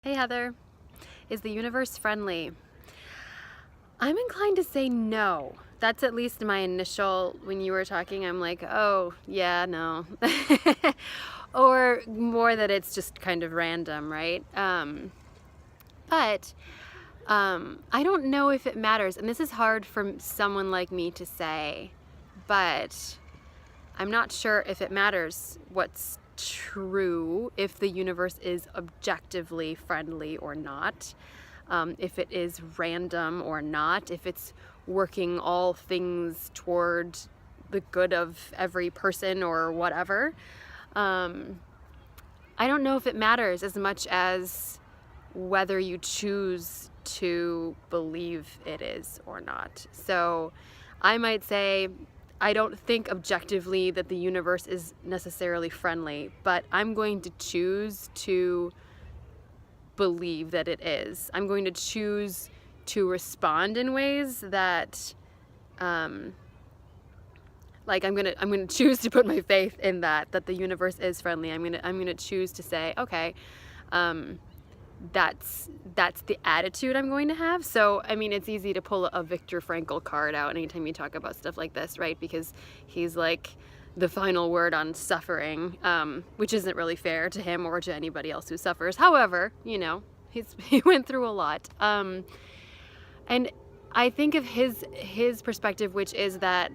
Hey Heather, is the universe friendly? I'm inclined to say no. That's at least my initial, when you were talking, I'm like, oh, yeah, no. Or more that it's just kind of random, right? But I don't know if it matters. And this is hard for someone like me to say, but I'm not sure if it matters what's true, if the universe is objectively friendly or not, if it is random or not, if it's working all things toward the good of every person or whatever. I don't know if it matters as much as whether you choose to believe it is or not. So I might say, I don't think objectively that the universe is necessarily friendly, but I'm going to choose to believe that it is. I'm going to choose to respond in ways that, like I'm gonna choose to put my faith in that the universe is friendly. I'm gonna choose to say, okay, that's the attitude I'm going to have. So, I mean, it's easy to pull a Viktor Frankl card out anytime you talk about stuff like this, right? Because he's like the final word on suffering, which isn't really fair to him or to anybody else who suffers. However, you know, he went through a lot. And I think of his perspective, which is that,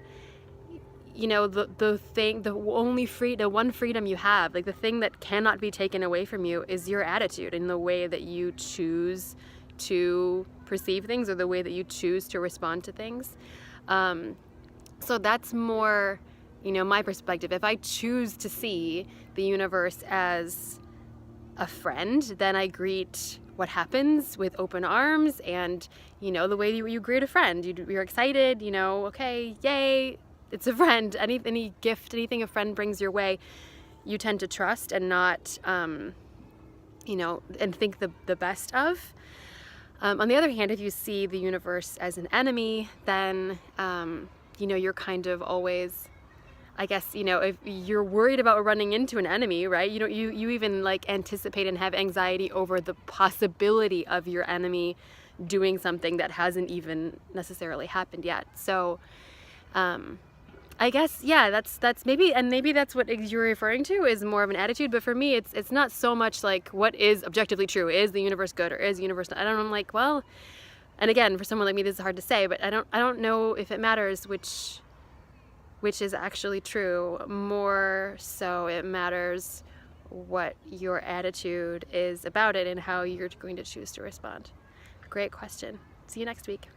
you know, the one freedom you have, like the thing that cannot be taken away from you, is your attitude and the way that you choose to perceive things or the way that you choose to respond to things. So that's more, you know, my perspective. If I choose to see the universe as a friend, then I greet what happens with open arms, and, you know, the way you greet a friend. You're excited, you know, okay, yay, it's a friend. Any gift, anything a friend brings your way, you tend to trust and not, you know, and think the best of. On the other hand, if you see the universe as an enemy, then, you know, you're kind of always, I guess, you know, if you're worried about running into an enemy, right? You even like anticipate and have anxiety over the possibility of your enemy doing something that hasn't even necessarily happened yet. So, I guess, yeah, that's maybe that's what you're referring to, is more of an attitude. But for me, it's not so much like what is objectively true. Is the universe good or is the universe not? I don't know. I'm like, well, and again, for someone like me, this is hard to say, but I don't know if it matters which is actually true. More so, it matters what your attitude is about it and how you're going to choose to respond. Great question. See you next week.